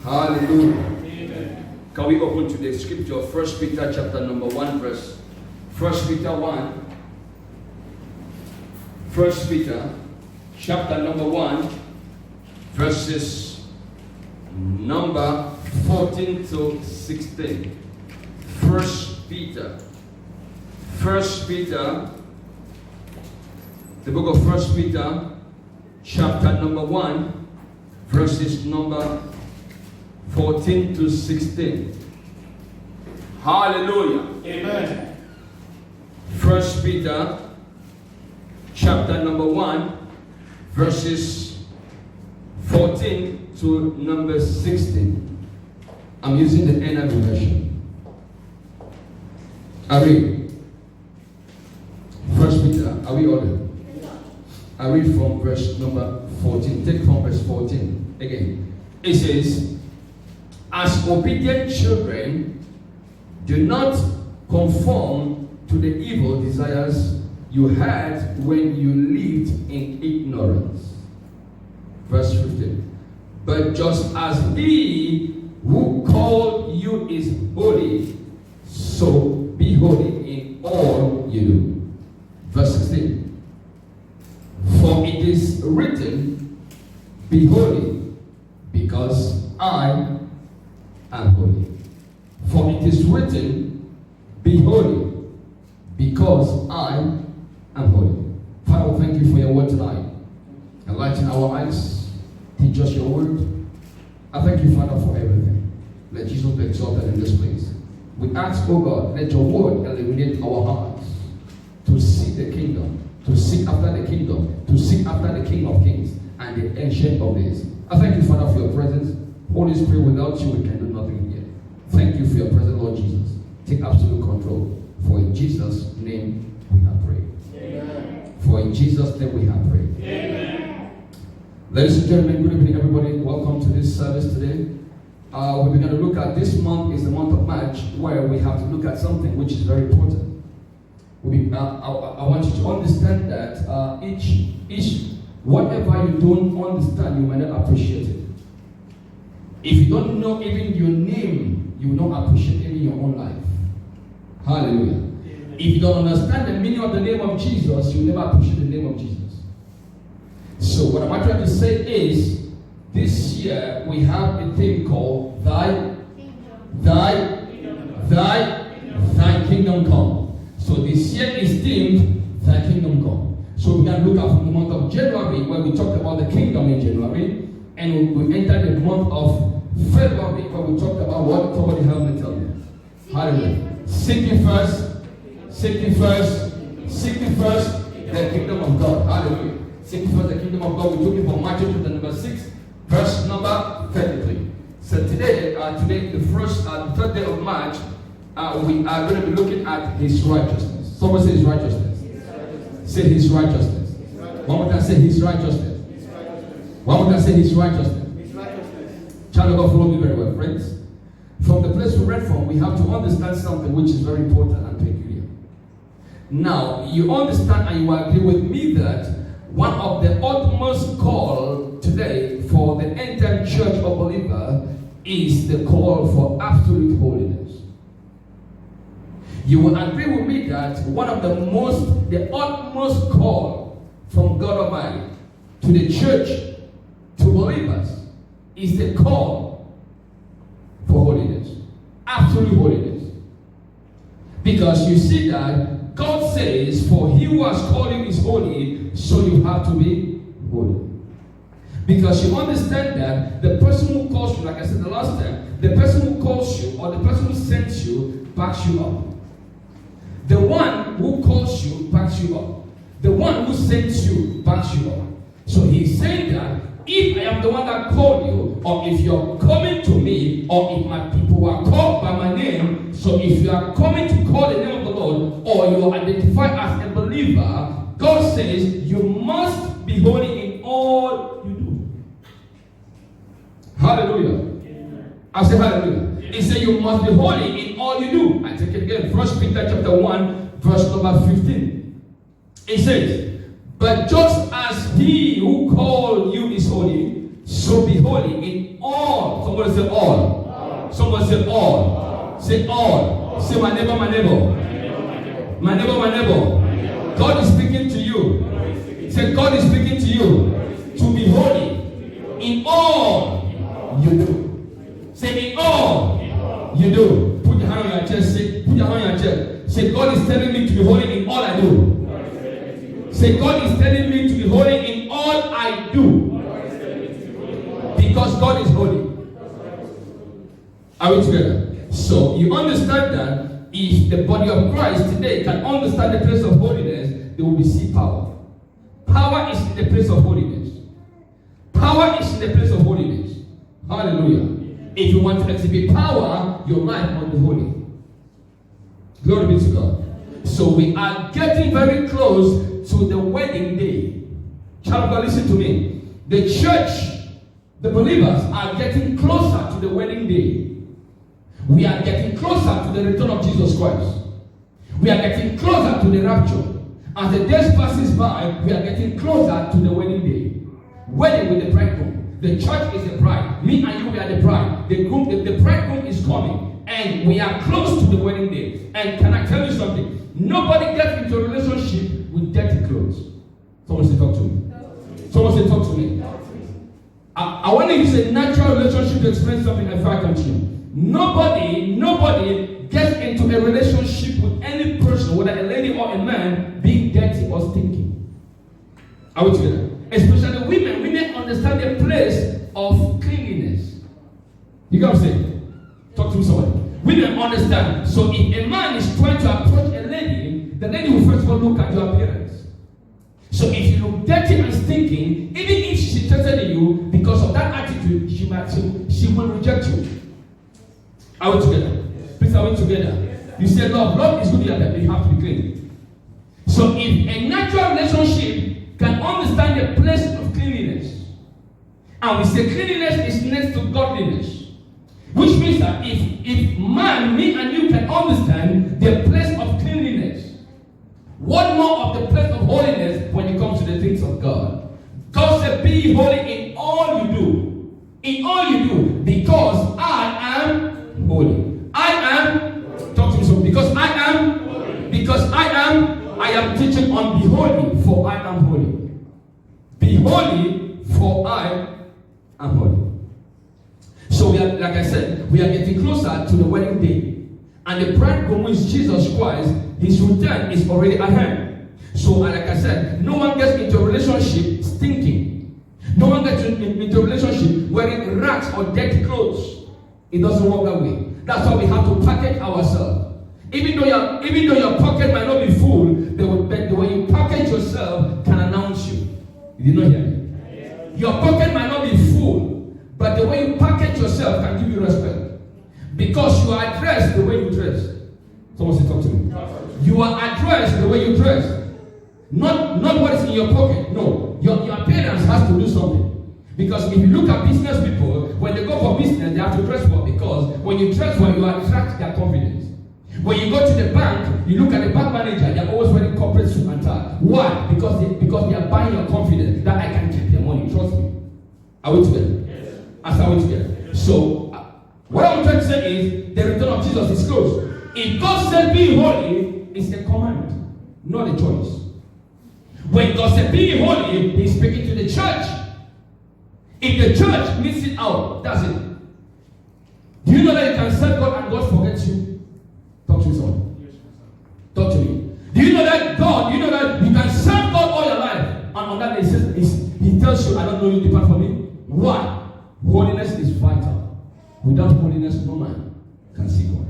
Hallelujah. Amen. Can we open to the scripture, 1 Peter chapter number 1 verse 1 Peter 1. 1 Peter chapter number 1 verses number 14 to 16. 1 Peter, the book of 1 Peter chapter number 1 verses number 14 to 16. Hallelujah. Amen. 1 Peter chapter number 1 verses 14 to number 16. I'm using the NIV version. I read. 1 Peter, are we ordered? I read from verse number 14. Take from verse 14 again. It says, as obedient children, do not conform to the evil desires you had when you lived in ignorance. Verse 15. But just as he who called you is holy, so be holy in all you do. Verse 16. For it is written, be holy, because I am holy. For it is written, be holy, because I am holy. Father, thank you for your word tonight. Enlighten our eyes, teach us your word. I thank you, Father, for everything. Let Jesus be exalted in this place. We ask, oh God, let your word illuminate our hearts to seek the kingdom, to seek after the kingdom, to seek after the King of Kings and the Ancient of Days. I thank you, Father, for your presence. Holy Spirit, without you, we can do nothing here. Thank you for your presence, Lord Jesus. Take absolute control. For in Jesus' name we have prayed. Amen. For in Jesus' name we have prayed. Amen. Ladies and gentlemen, good evening, everybody. Welcome to this service today. We're going to look at this month is the month of March, where we have to look at something which is very important. I want you to understand that each whatever you don't understand, you might not appreciate it. If you don't know even your name, you will not appreciate even your own life. Hallelujah. Amen. If you don't understand the meaning of the name of Jesus, you will never appreciate the name of Jesus. So what I'm trying to say is, this year we have a thing called Thy Kingdom Come. So this year is themed Thy Kingdom Come. So we're going to look at from the month of January, where we talked about the kingdom in January, and we entered the month of February, where we talked about what? Somebody help me tell me. Hallelujah. Seek ye first, the kingdom of God. Hallelujah. Seek ye first the kingdom of God. We took it from Matthew chapter number 6, verse number 33. So today, the third day of March, we are going to be looking at His righteousness. Someone say His righteousness. Say His righteousness. One more time, say His righteousness. One more time, say His righteousness. Child of God, follow me very well, friends. From the place we read from, we have to understand something which is very important and peculiar. Now, you understand and you agree with me that one of the utmost call today for the entire church of believer is the call for absolute holiness. You will agree with me that one of the utmost call from God Almighty to the church, to believers, is the call for holiness. Absolute holiness. Because you see that God says, for he who has called you is holy, so you have to be holy. Because you understand that the person who calls you, like I said the last time, the person who calls you or the person who sends you backs you up. The one who calls you backs you up. The one who sends you backs you up. So he's saying that if I am the one that called you, or if you're coming to me, or if my people are called by my name, so if you are coming to call the name of the Lord, or you identify as a believer, God says you must be holy in all you do. Hallelujah. Amen. I say hallelujah. He said you must be holy in all you do. I take it again. 1 Peter chapter 1, verse number 15. It says, but just as he who called you is holy, so be holy in all. Somebody say all. Somebody say all. Say all. Say my neighbor, my neighbor. My neighbor, my neighbor. God is speaking to you. Say God is speaking to you to be holy in all you do. Say in all you do. Put your hand on your chest. Say, put your hand on your chest. Say God is telling me to be holy in all I do. Say God is telling me to be holy in all I do. Because God is holy. Are we together? So you understand that if the body of Christ today can understand the place of holiness, they will receive power. Power is in the place of holiness. Power is in the place of holiness. Hallelujah. If you want to exhibit power, your life must be holy. Glory be to God. So we are getting very close to the wedding day. Child of God, listen to me. The church, the believers are getting closer to the wedding day. We are getting closer to the return of Jesus Christ. We are getting closer to the rapture. As the days passes by, we are getting closer to the wedding day. Wedding with the bridegroom. The church is the bride. Me and you, we are the bride. The bridegroom is coming. And we are close to the wedding day. And can I tell you something? Nobody gets into a relationship with dirty clothes. Someone say, talk to me. Someone say, talk to me. I want to use a natural relationship to explain something if I can to you. Nobody gets into a relationship with any person, whether a lady or a man, being dirty or stinking. Are we together? Especially women. Women understand the place of cleanliness. You got what I'm saying? Talk to somebody. Women understand. So if a man is trying to approach a lady, the lady will first of all look at your appearance. So if you look dirty and stinking, even if she's interested in you, because of that attitude, she will reject you. Are we together? Please, are we together? You say love is good here, but you have to be clean. So if a natural relationship can understand the place of cleanliness, and we say cleanliness is next to godliness, which means that if man, me and you can understand the place of cleanliness, what more of the place of holiness when it comes to the things of God? God said, be holy in all you do. In all you do, because I am holy. I am, talk to me so, because I am teaching on be holy, for I am holy. Be holy, for I am holy. So we are, like I said, we are getting closer to the wedding day. And the bridegroom is Jesus Christ. His return is already at hand. So like I said, no one gets into a relationship stinking. No one gets into a relationship wearing rags or dirty clothes. It doesn't work that way. That's why we have to package ourselves. Even though your pocket might not be full, the way you package yourself can announce you. You did not hear me? Your pocket might not be full, but the way you package yourself can give you respect. Because you are dressed the way you dress. Someone say, talk to me. You are addressed the way you dress. Not what is in your pocket. No. Your appearance has to do something. Because if you look at business people, when they go for business, they have to dress well. Because when you dress well, you attract their confidence. When you go to the bank, you look at the bank manager, they're always wearing corporate suit and tie. Why? Because they are buying your confidence that I can keep their money. Trust me. Are we together? Yes. Are we together? So, what I'm trying to say is, the return of Jesus is close. If God said be holy, it's a command, not a choice. When God said be holy, He's speaking to the church. If the church misses it out, that's it. Do you know that you can serve God and God forgets you? Talk to me, someone. Talk to me. Do you know that you can serve God all your life, and on that day He tells you, I don't know you, depart from me. Why? Holiness is vital. Without holiness, no man can see God.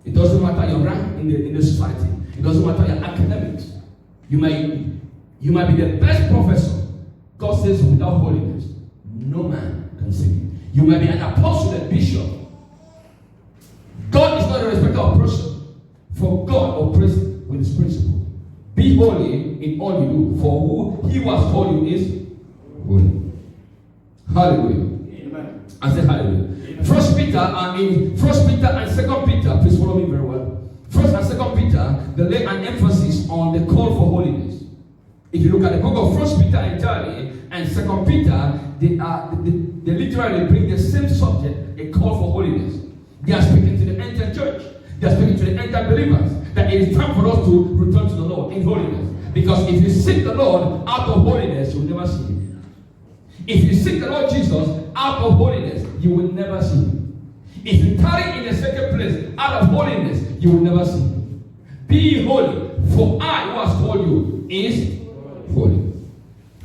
It doesn't matter your rank in the society. It doesn't matter your academics. You might be the best professor. God says without holiness, no man can see me. You might be an apostle and bishop. God is not a respecter of person. For God operates with His principle. Be holy in all you do. For who He was holy is holy. Hallelujah. Amen. I say hallelujah. First Peter and 2 Peter, please follow me very well. First and 2 Peter, they lay an emphasis on the call for holiness. If you look at the book of 1 Peter entirely and 2 Peter, they literally bring the same subject, a call for holiness. They are speaking to the entire church. They are speaking to the entire believers that it is time for us to return to the Lord in holiness. Because if you seek the Lord out of holiness, you will never see Him. If you seek the Lord Jesus out of holiness, you will never see Him. If you tarry in a second place out of holiness, you will never see Him. Be ye holy, for I who has called you is holy.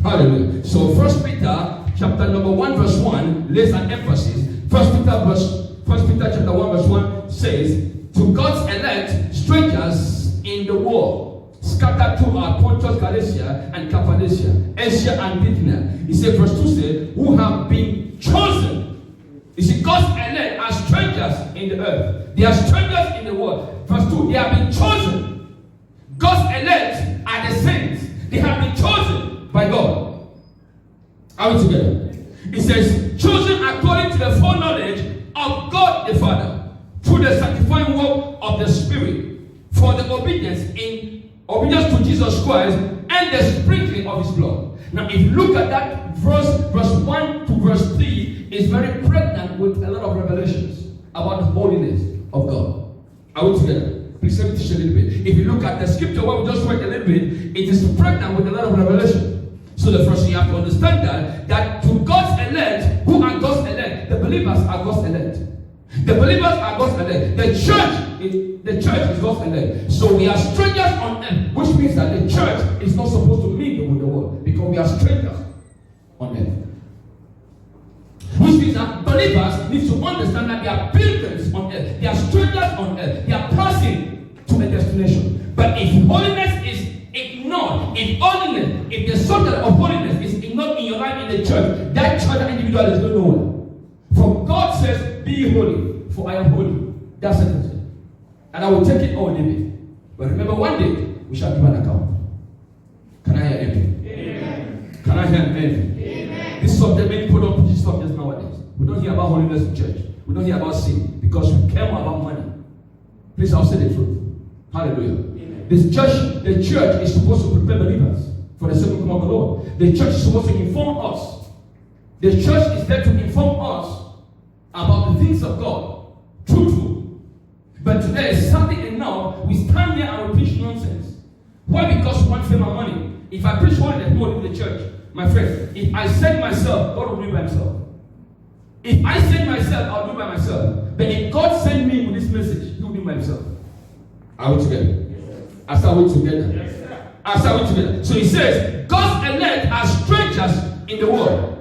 Hallelujah. So 1 Peter chapter number 1 verse 1 lays an emphasis. 1 Peter chapter 1 verse 1 says, to God's elect, strangers in the world, scattered throughout Pontus, Galatia, and Cappadocia, Asia, and Bithynia. He said, verse 2 says, who have been chosen. You see, God's elect are strangers in the earth. They are strangers in the world. Verse 2, they have been chosen. God's elect are the saints. They have been chosen by God. Are we together? It says, chosen according to the foreknowledge of God the Father, through the sanctifying work of the Spirit, for the obedience to Jesus Christ and the sprinkling of His blood. Now, if you look at that verse 1 to verse 3, is very pregnant with a lot of revelations about the holiness of God. Are we together? Please let me teach a little bit. If you look at the scripture where we just read a little bit, it is pregnant with a lot of revelation. So the first thing you have to understand that to God's elect, who are God's elect? The believers are God's elect. The believers are God's elect. The church is God's elect. So we are strangers on earth, which means that the church is not supposed to mingle with the world because we are strangers on earth. Which means that believers need to understand that they are pilgrims on earth. They are strangers on earth. They are passing to a destination. But if holiness is ignored, if the subject of holiness is ignored in your life in the church, that church and individual is going nowhere. For God says, be holy, for I am holy. That's it. And I will take it or leave it. But remember, one day, we shall give an account. Can I hear amen? Amen. Can I hear amen? Amen. This subject, many people don't preach subjects nowadays. We don't hear about holiness in church. We don't hear about sin because we care more about money. Please, I'll say the truth. Hallelujah. Amen. The church is supposed to prepare believers for the second coming of the Lord. The church is supposed to inform us. The church is there to inform us about the things of God. Truthful. But today, sadly enough, we stand here and we preach nonsense. Why? Because we want fame and money. If I preach holiness, people will leave the church. My friend, if I send myself, God will do it by Himself. If I send myself, I'll do it by myself. But if God send me with this message, He will do it by Himself. Are we together? Yes, are we together? Yes, are we together? So He says, God's elect are strangers in the world.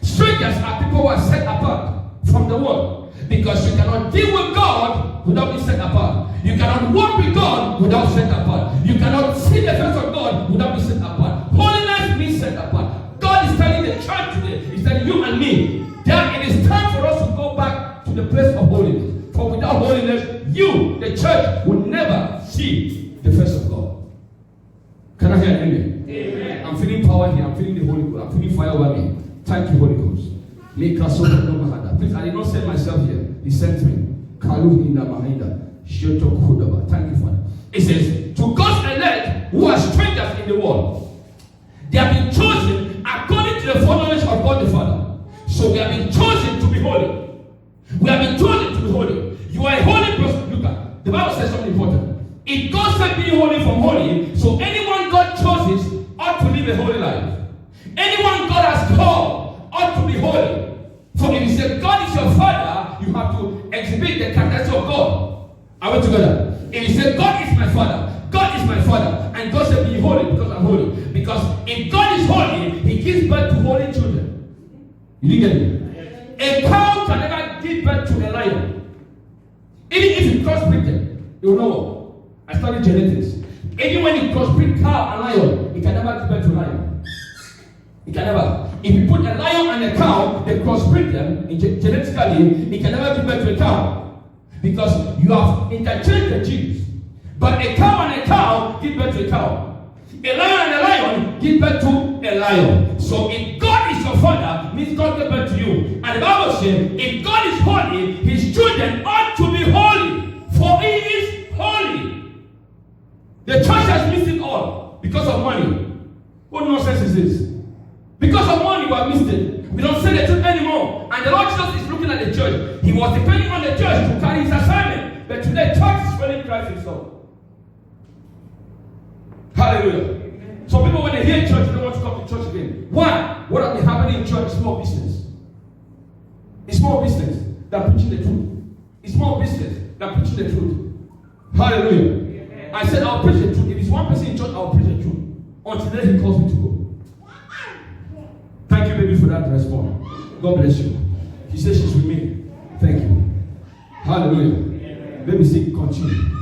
Strangers are people who are set apart from the world. Because you cannot deal with God without being set apart. You cannot walk with God without set apart. You cannot see the face of God without being set apart. Holiness means set apart. God is telling the church today, He's telling you and me, that it is time for us to go back to the place of holiness. For without holiness, you, the church, will never see the face of God. Can I hear an amen? Amen. I'm feeling power here. I'm feeling the Holy Ghost. I'm feeling fire over me. Thank you, Holy Ghost. Please, I did not send myself here. He sent me. Thank you, Father. It says, to God's elect who are strangers in the world, they have been chosen according to the foreknowledge of God the Father. So we have been chosen to be holy. We have been chosen to be holy. You are a holy person. Look at the Bible says something important. If God said be holy from holy, so anyone God chooses ought to live a holy life. Anyone God has called ought to be holy. For if you say God is your Father, you have to exhibit the character of God. Are we together? If you say God is my Father, God is my Father, and God said be holy because I'm holy. Because if God is holy, He gives birth to holy children. You didn't get it? A cow can never give birth to a lion. Even if you crossbreed them, you will know what. I studied genetics. Even when you crossbreed cow and lion, it can never give birth to a lion. It can never. If you put a lion and a cow, they crossbreed them genetically, it can never give birth to a cow. Because you have interchanged the genes. But a cow and a cow give birth to a cow. A lion and a lion give birth to a lion. So if God is your Father, means God gave birth to you. And the Bible says, if God is holy, His children ought to be holy. For He is holy. The church has missed it all because of money. What nonsense is this? Because of money, we have missed it. We don't say the truth anymore. And the Lord Jesus is looking at the church. He was depending on the church to carry his assignment. But today, church is failing Christ himself. Hallelujah. Some people, when they hear church, they don't want to come to church again. Why? What has been happening in church is more business. It's more business than preaching the truth. It's more business than preaching the truth. Hallelujah. Amen. I said, I'll preach the truth. If it's one person in church, I'll preach the truth. Until then, he calls me to go. Thank you, baby, for that response. God bless you. She says she's with me. Thank you. Hallelujah. Amen. Baby, say, continue.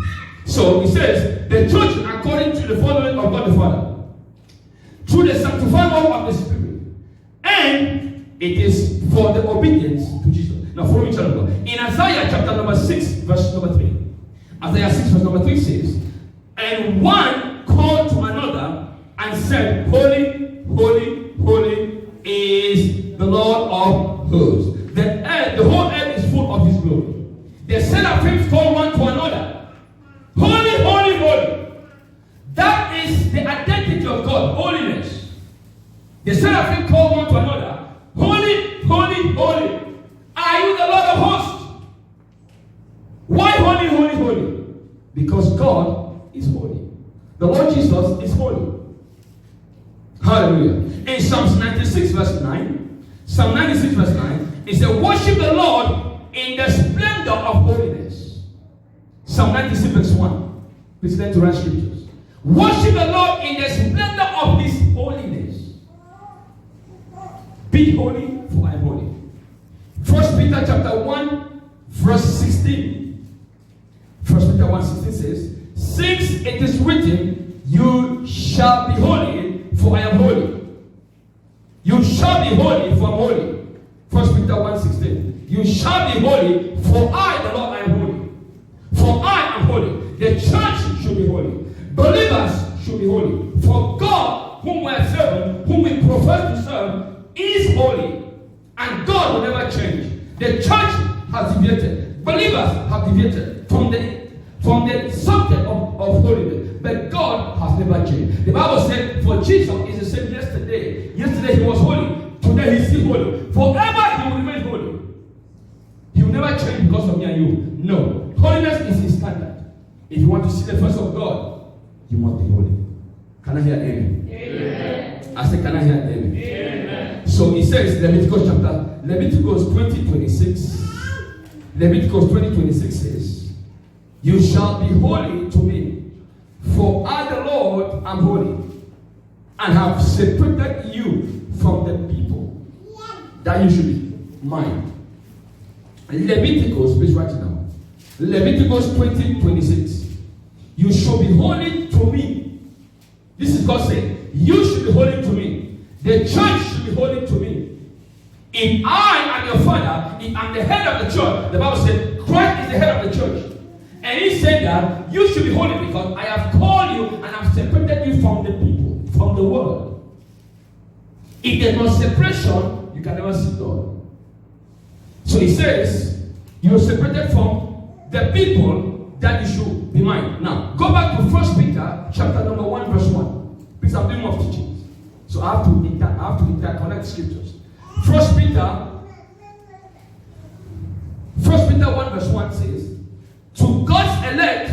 So, he says, the church, according to the following of God the Father, through the sanctifying work of the Spirit, and it is for the obedience to Jesus. Now follow me, child of God. In Isaiah chapter number 6, verse number 3. Isaiah 6, verse number 3 says, and one called to another and said, Holy, holy, holy is the Lord of hosts. The whole earth is full of his glory. The seraphims called one to another, Holy, holy, holy. That is the identity of God, holiness. The seraphim call one to another, Holy, holy, holy. Are you the Lord of hosts? Why holy, holy, holy? Because God is holy. The Lord Jesus is holy. Hallelujah. In Psalms 96 verse 9, Psalm 96 verse 9, it says, worship the Lord in the splendor of holiness. Psalm 96 verse 1. Please learn to write scriptures. Worship the Lord in the splendor of his holiness. Be holy, for I am holy. 1 Peter chapter 1, verse 16. 1 Peter 1, 16 says, since it is written, you shall be holy, for I am holy. You shall be holy, for I am holy. 1 Peter 1, 16. You shall be holy, for I, the Lord, I am holy. For I am holy. The church should be holy. Believers should be holy. For God, whom we are serving, whom we profess to serve, is holy. And God will never change. The church has deviated. Believers have deviated from the subject of holiness. But God has never changed. The Bible said, for Jesus is the same yesterday. Yesterday he was holy. Today he's still holy. Forever he will remain holy. He will never change because of me and you. No. Holiness is his standard. If you want to see the face of God, you must be holy. Can I hear amen? Amen. I said, can I hear amen? Amen. So he says, Leviticus 20:26. Leviticus 20:26 says, you shall be holy to me, for I the Lord am holy, and have separated you from the people, that you should be mine. Leviticus, please write it down. Leviticus 20:26. You shall be holy to me. This is God saying, you should be holy to me. The church should be holy to me. If I am your father, if I'm the head of the church, the Bible said Christ is the head of the church. And he said that you should be holy because I have called you and I've separated you from the people, from the world. If there's no separation, you can never see God. So he says, you're separated from the people that you should be mine. Now, go back to 1 Peter chapter number 1, verse 1. Please, I'm doing more teachings. So I have to interconnect scriptures. 1 Peter 1, verse 1 says, to God's elect,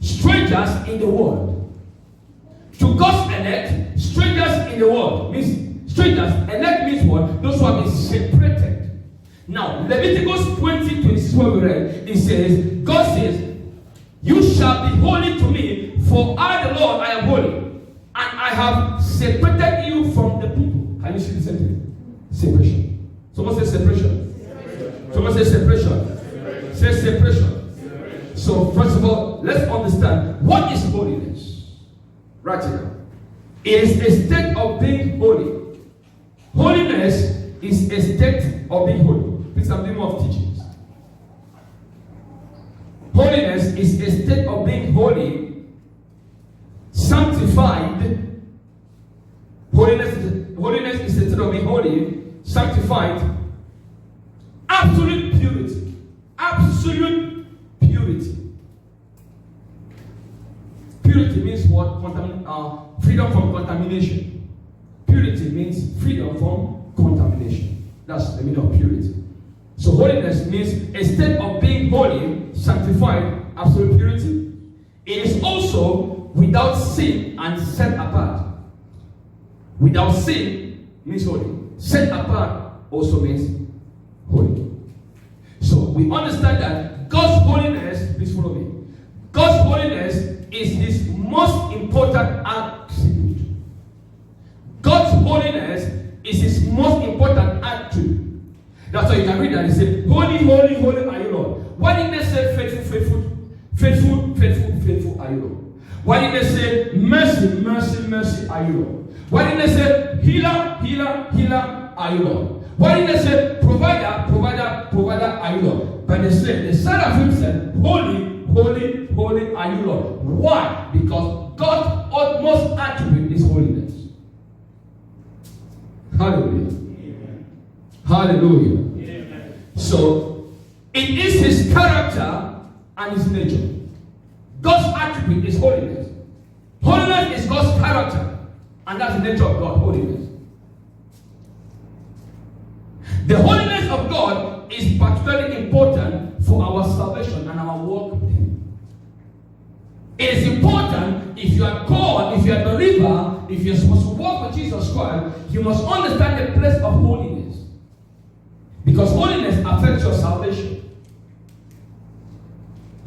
strangers in the world. To God's elect, strangers in the world. Means strangers, elect means what? Those who have been separated. Now, Leviticus 20:26, where we read, it says, God says, you shall be holy to me, for I, the Lord, I am holy, and I have separated you from the people. Can you see the same thing? Separation. Someone say separation. Separation. Someone say separation. Separation. Say separation. Separation. So, first of all, let's understand what is holiness. Write it down. It is a state of being holy. Holiness is a state of being holy. Please, I'm doing more teachings. Holiness is a state of being holy, sanctified. Holiness is a state of being holy, sanctified, absolute purity. Absolute purity. Purity means what? Freedom from contamination. Purity purity means freedom from contamination. That's the meaning of purity. So holiness means a state of being holy, sanctified, absolute purity. It is also without sin and set apart. Without sin means holy. Set apart also means holy. So we understand that God's holiness, please follow me. God's holiness is his most important attribute. God's holiness is his most important attribute. That's why you can read that. He said, holy, holy, holy are you, Lord. Why didn't they say faithful, faithful, faithful, faithful, faithful are you, Lord? Why didn't they say mercy, mercy, mercy are you, Lord? Why didn't they say healer, healer, healer are you, Lord? Why didn't they say provider, provider, provider are you, Lord? But they said, the Son of him said, holy, holy, holy are you, Lord. Why? Because God's utmost attribute is holiness. Hallelujah. Amen. Hallelujah. Amen. So, it is his character and his nature. God's attribute is holiness. Holiness is God's character, and that's the nature of God, holiness. The holiness of God is particularly important for our salvation and our walk with him. It is important if you are called, if you are a believer, if you're supposed to walk with Jesus Christ, you must understand the place of holiness. Because holiness affects your salvation.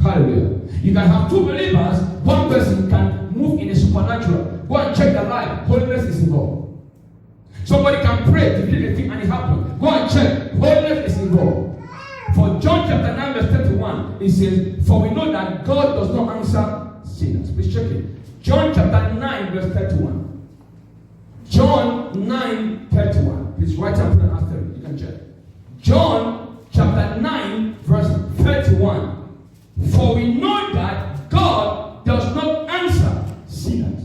Hallelujah. You can have two believers, one person can move in the supernatural. Go and check their life. Holiness is involved. Somebody can pray to feel a thing and it happens. Go and check. Holiness is involved. For John chapter 9 verse 31, it says, for we know that God does not answer sinners. Please check it. John chapter 9 verse 31. John 9 31. Please write and put an asterisk. You can check. John chapter 9 verse 31. For we know that God does not answer sinners.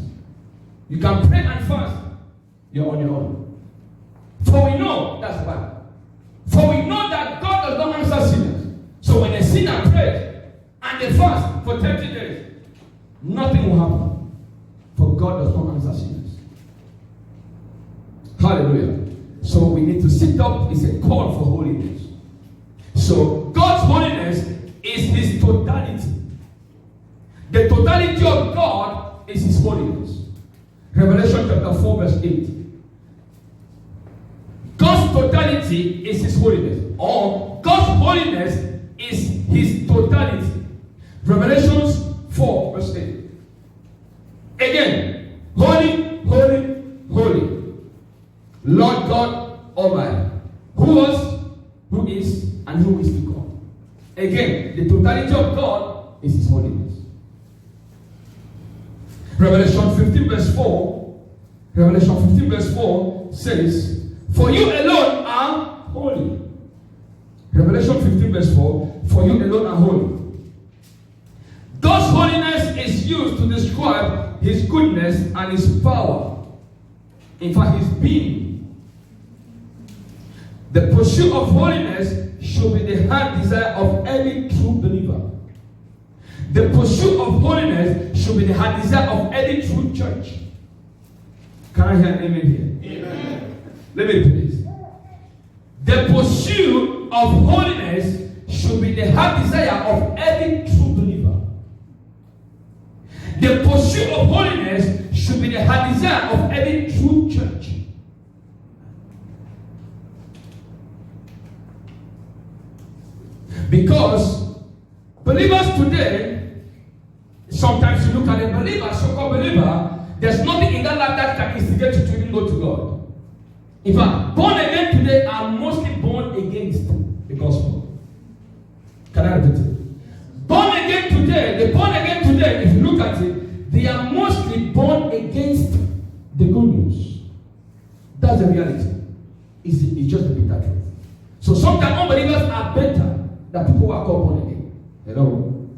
You can pray and fast. You're on your own. For we know, that's the Bible. For we know that God does not answer sinners. So when a sinner prays and they fast for 30 days, nothing will happen. For God does not answer sinners. Hallelujah. So we need to sit up. It's a call for holiness. So God's holiness is his totality. The totality of God is his holiness. Revelation chapter 4 verse 8. God's totality is his holiness. Or God's holiness is his totality. Revelation 4 verse 8. Again, holy, holy, holy, Lord God Almighty, who was, who is, and who is to come. Again, the totality of God is his holiness. Revelation 15 verse 4. Revelation 15 verse 4 says, for you alone are holy. Revelation 15 verse 4. For you alone are holy. God's holiness is used to describe his goodness and his power. In fact, his being. The pursuit of holiness should be the heart desire of every true believer. The pursuit of holiness should be the heart desire of every true church. Can I hear an amen here? Amen. Let me repeat this. The pursuit of holiness should be the heart desire of every true believer. The pursuit of holiness should be the heart desire of every true church. Because believers today, sometimes you look at a believer, so-called believer, there's nothing in that life that can instigate you to even go to God. In fact, born again today are mostly born against the gospel. Can I repeat it? Born again today, the born again today, if you look at it, they are mostly born against the good news. That's the reality. It's just a bit that truth. So sometimes unbelievers are better than people who are called born again. Hello?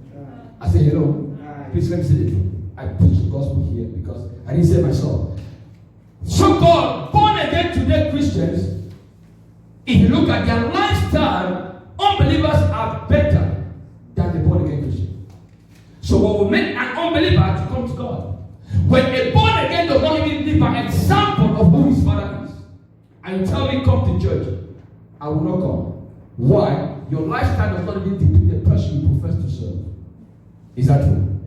I say hello. Please let me say the truth. I preach the gospel here because I didn't say myself. So-called born again today Christians, if you look at their lifestyle, unbelievers are better than the born again Christian. So what will make an unbeliever to come to God? When a born again does not even live by example of who his father and you tell me come to church, I will not come. Why? Your lifestyle does not even depict the person you profess to serve. Is that true?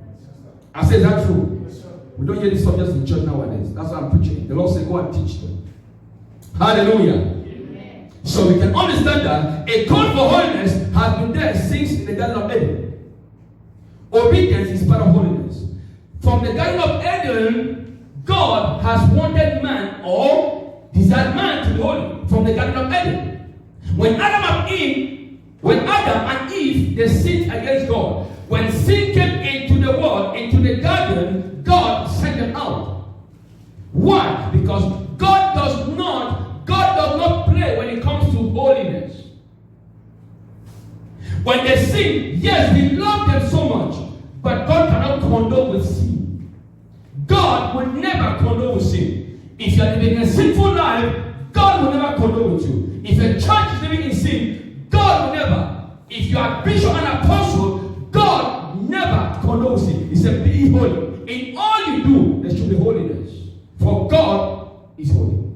I say, is that true? Yes, sir. We don't hear these subjects in church nowadays. That's what I'm preaching. The Lord said, go and teach them. Hallelujah. Amen. So we can understand that a call for holiness has been there since in the Garden of Eden. Obedience is part of holiness. From the Garden of Eden, God has wanted man or desired man to be holy. From the Garden of Eden. When Adam and Eve, they sinned against God. When sin came into the world, into the garden, God sent them out. Why? Because God does not play when it comes to holiness. When they sin, yes, we love them so much, but God cannot condone with sin. God will never condone with sin. If you are living a sinful life, God will never condone with you. If a church is living in sin, God will never. If you are bishop and apostle, God never condones sin. He said, be holy. In all you do, there should be holiness. For God is holy.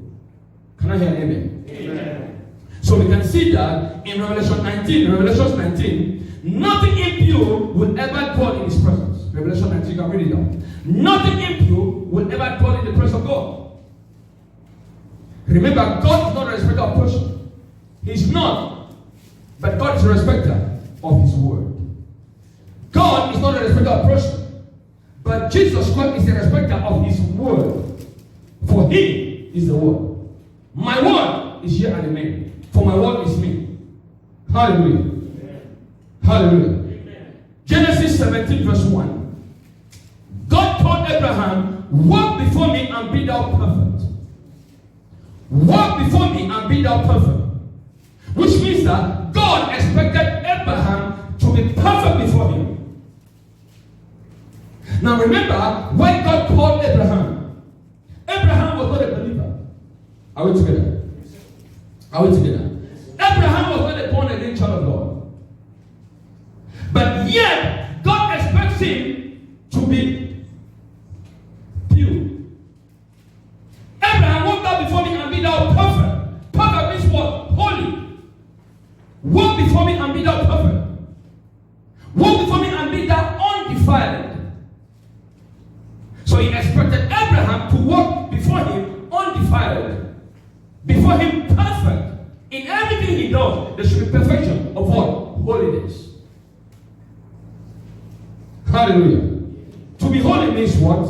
Can I hear an amen? Amen. So we can see that in Revelation 19, nothing impure will ever dwell in his presence. Revelation 19, you can read it down. Nothing impure will ever dwell in the presence of God. Remember, God is not a respecter of person. He's not. But God is a respecter of his word. God is not a respecter of person. But Jesus Christ is a respecter of his word. For he is the word. My word is here and amen. For my word is me. Hallelujah. Amen. Hallelujah. Amen. Genesis 17 verse 1. God told Abraham, walk before me and be thou perfect. Walk before me and be thou perfect. Which means that God expected Abraham to be perfect before him. Now remember, when God called Abraham, Abraham was not a believer. Are we together? Are we together? Abraham was not a born again child of God. But yet, God expects him to be pure. Abraham, walk thou before me and be thou perfect. Perfect means what? Holy. Walk before me and be thou perfect. Walk before me and be thou undefiled. So he expected Abraham to walk before him undefiled. Before him perfect. In everything he does, there should be perfection of what? Holiness. Hallelujah. To be holy means what?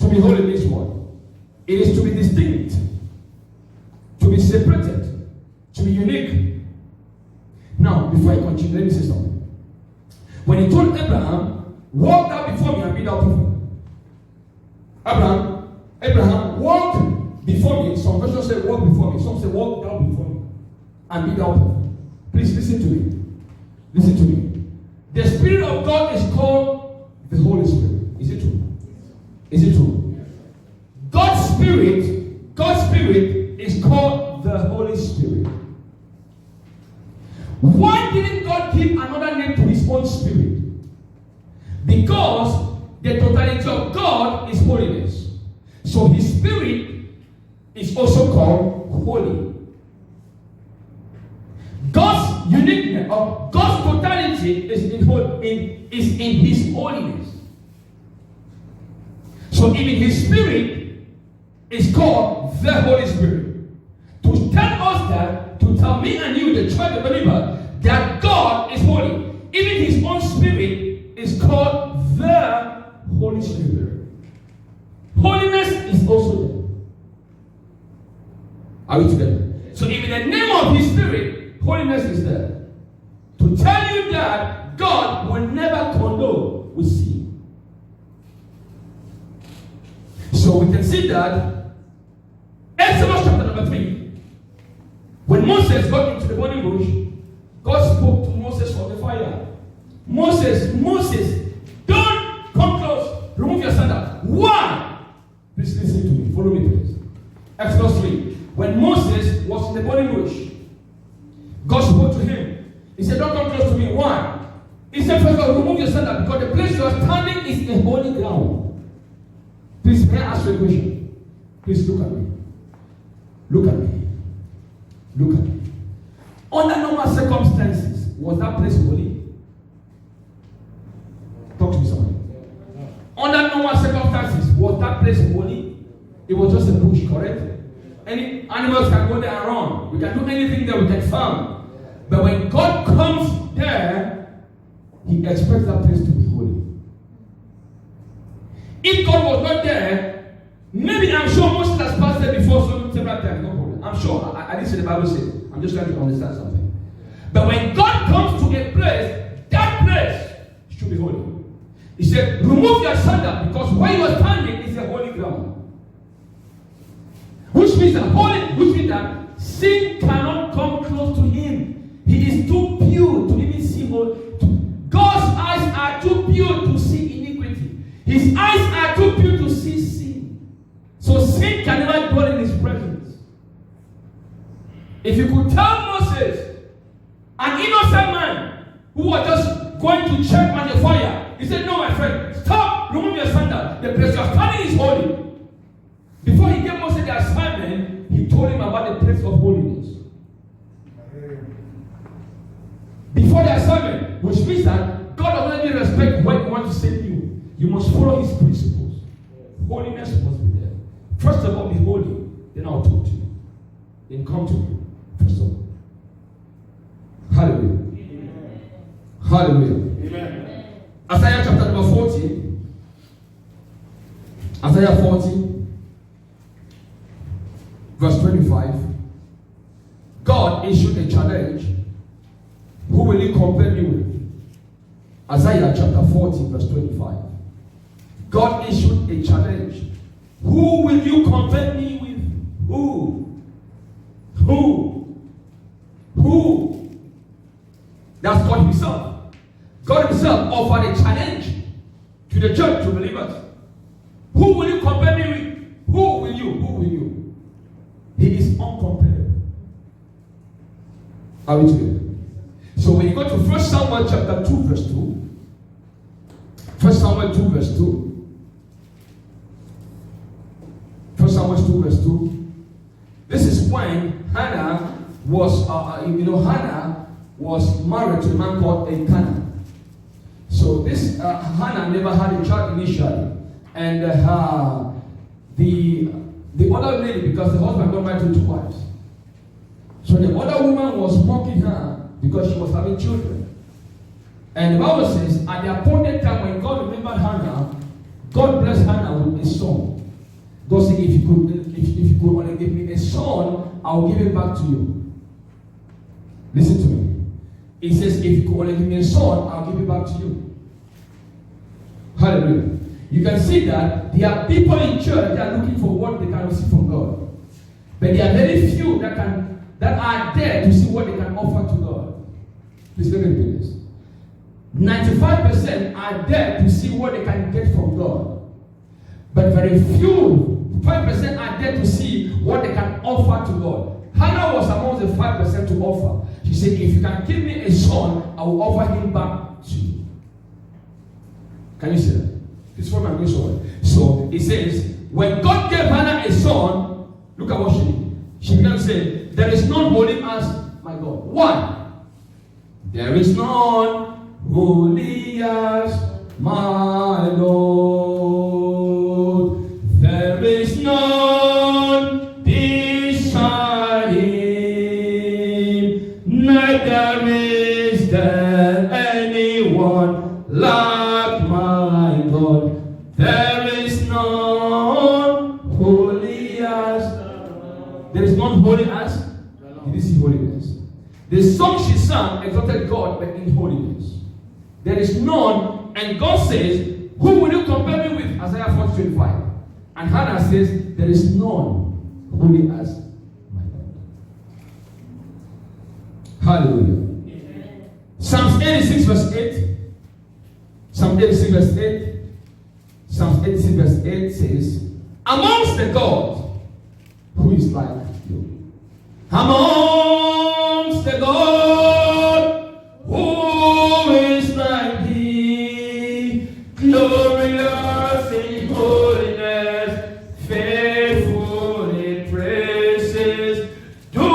To be holy means what? It is to be distinct. To be separated. To be unique. Now, before I continue, let me say something. When he told Abraham, walk thou before me and be thou perfect. Abraham, walk before me. Some versions say walk before me. Some say walk thou before me and be thou perfect. Please listen to me. Listen to me. The Spirit of God is called the Holy Spirit. Is it true? Is it true? God's Spirit is called the Holy Spirit. Why didn't God give another name to his own Spirit? Because the totality of God is holiness. So his Spirit is also called holy. God's uniqueness or God's totality is in his holiness. So even his Spirit is called the Holy Spirit. To tell us that, to tell me and you, the church, the believer, that God is holy. Even his own Spirit is called the Holy Spirit. Holiness is also there. Are we together? So even the name of his Spirit, holiness is there. To tell you that God will never condone with sin. So we can see that Exodus chapter number 3. When Moses got into the burning bush, God spoke to Moses from the fire. Moses, don't come close. Remove your sandal. Why? Please listen to me. Follow me, please. Exodus 3. When Moses was in the burning bush, God spoke to him. He said, don't come close to me. Why? He said, first of all, remove your sandal because the place you are standing is a holy ground. Please, may I ask you a question? Please look at me. Look at me. Look at it. Under normal circumstances, was that place holy? Talk to me, somebody. Under normal circumstances, was that place holy? It was just a bush, correct? Any animals can go there and run. We can do anything that we can farm. But when God comes there, He expects that place to be holy. If God was not there, maybe I'm sure Moses has passed there before several times. No problem. I'm sure. I didn't say the Bible says. I'm just trying to understand something. But when God comes to a place, that place should be holy. He said, remove your sandal because where you are standing is a holy ground. Which means that sin cannot come close to Him. He is too pure to even see holy. God's eyes are too pure to see iniquity. His eyes are too pure to see sin. So sin can never dwell in His presence. If you could tell Moses, an innocent man who was just going to check on the fire, he said, no, my friend, stop, remove your sandal. The place you are standing is holy. Before he gave Moses the assignment, he told him about the place of holiness. Before the assignment, which means that God doesn't only respect when He wants to save you. You must follow His principles. Holiness must be there. First of all, be holy. Then I'll talk to you. Then come to me. First of all. Hallelujah. Amen. Hallelujah. Amen. Isaiah chapter number 40. Isaiah 40. Verse 25. God issued a challenge. Who will He compare me with? Isaiah chapter 40, verse 25. God issued a challenge. Who will you compare me with? Who? That's God Himself. God Himself offered a challenge to the church, to believers. Who will you compare me with? Who will you? He is uncomparable. Are we together? So when you go to 1 Samuel chapter 2 verse 2, 1 Samuel 2 verse 2, 1 Samuel 2 verse 2, this is when Hannah was, Hannah was married to a man called Elkanah. So this Hannah never had a child initially, and the other lady, because the husband got married to 2 wives, so the other woman was mocking her because she was having children. And the Bible says, at the appointed time when God remembered Hannah, God blessed Hannah with a son. God said, if you could only give me a son, I will give it back to you. Listen to me. It says, if you could only give me a son, I'll give it back to you. Hallelujah. You can see that there are people in church that are looking for what they can receive from God. But there are very few that are there to see what they can offer to God. Please let me repeat this. 95% are there to see what they can get from God. But very few, 5% are there to see what they can offer to God. Hannah was among the 5% to offer. She said, if you can give me a son, I will offer him back to you. Can you see that? This is what I'm going to show. So it says, when God gave Hannah a son, look at what she did. She began to say, there is none holy as my God. Why? There is none holy as my Lord. There is none beside Him. Neither is there anyone like my God. There is none holy as. There is none holy as. Did you see holiness? The song she sang exalted God, but in holiness. There is none, and God says, who will you compare me with? Isaiah 40:25. And Hannah says, there is none holy as my God. Hallelujah. Amen. Psalms 86 verse 8. Psalm 86 verse 8. Psalm 86 verse 8 says, amongst the gods, who is like you? Amongst the gods, who is like thee? Glorious in holiness, faithful in praises, doing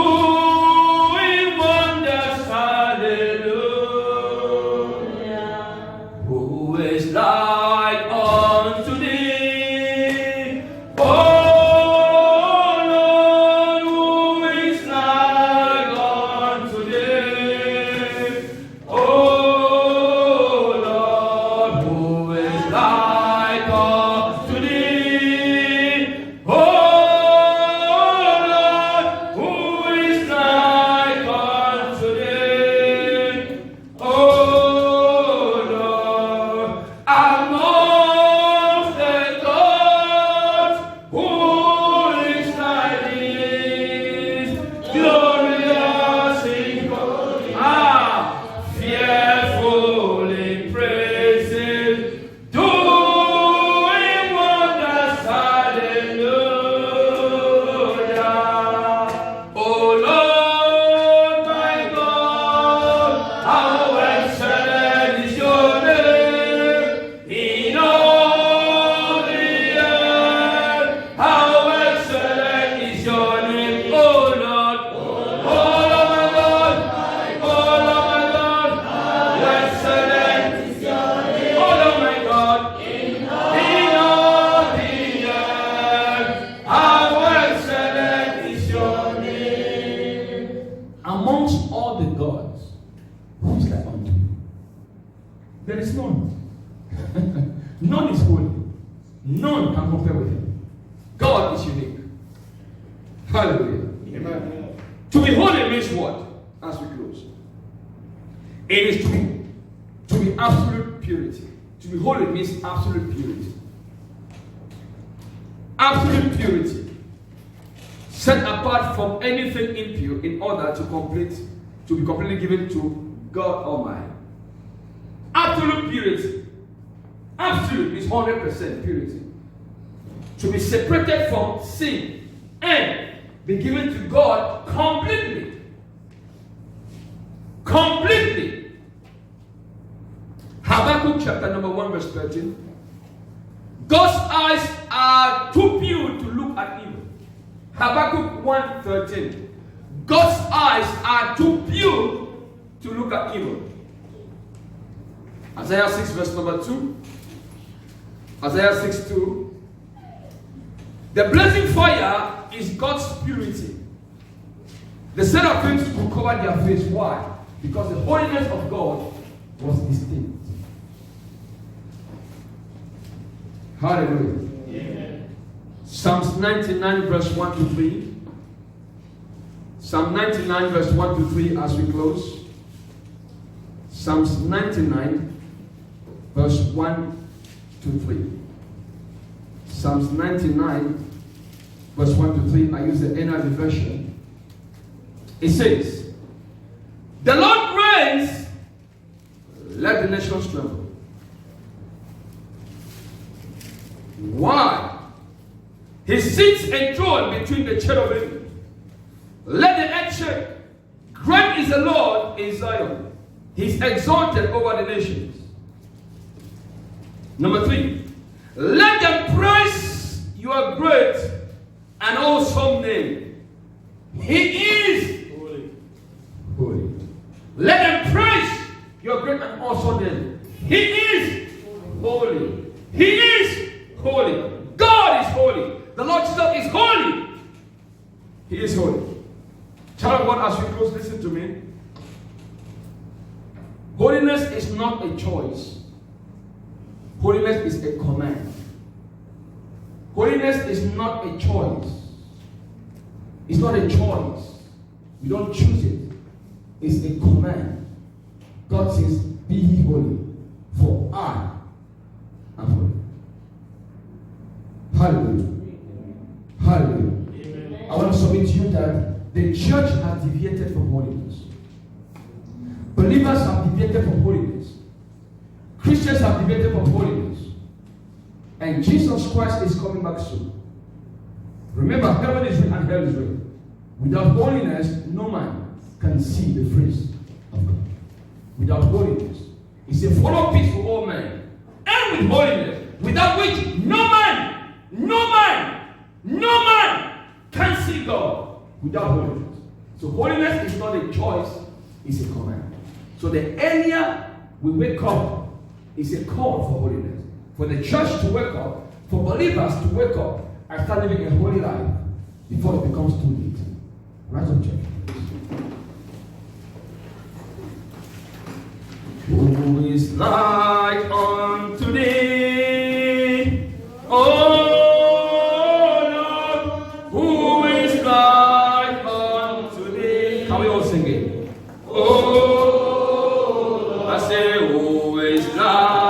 There is none. None is holy. None can compare with him. God is unique. Hallelujah. Amen. To be holy means what? As we close. It is to be absolute purity. To be holy means absolute purity. Absolute purity. Set apart from anything impure in order to be completely given to God Almighty. Absolute purity. Absolute is 100% purity. To be separated from sin and be given to God completely. Completely. Habakkuk chapter number 1 verse 13. God's eyes are too pure to look at evil. Habakkuk 1:13. God's eyes are too pure to look at evil. Isaiah 6 verse number 2. Isaiah 6:2. The blazing fire is God's purity. The seraphims will cover their face. Why? Because the holiness of God was distinct. Hallelujah. Amen. Psalms 99 verse 1 to 3. Psalm 99 verse 1 to 3 as we close. Psalms 99 verse 1 to 3. Psalms 99 verse 1 to 3. I use the NIV version. It says, the Lord reigns, let the nations tremble. Why? He sits enthroned between the cherubim. Let the earth shake. Great is the Lord in Zion. He's exalted over the nations. Number 3. Let them praise your great and awesome name. He is Holy. holy. Let them praise your great and awesome name. He is holy. He is holy. God is holy. The Lord Jesus is holy. He is holy. Child of God, as we close, listen to me. Holiness is not a choice. Holiness is a command. Holiness is not a choice. It's not a choice. You don't choose it. It's a command. God says, be ye holy, for I am holy. Hallelujah. Hallelujah. Amen. I want to submit to you that the church has deviated from holiness. Believers have deviated from holiness. Christians have deviated from holiness. And Jesus Christ is coming back soon. Remember, heaven is real and hell is real. Without holiness, no man can see the face of God. Without holiness. He said, follow peace for all men. And with holiness, without which no man can see God. Without holiness. So holiness is not a choice, it's a command. So the earlier we wake up, it's a call for holiness. For the church to wake up, for believers to wake up and start living a holy life before it becomes too late. Rise up, church. Who is like unto thee, oh Lord? Who is like unto thee? Can we all sing it? Oh, I say, who is like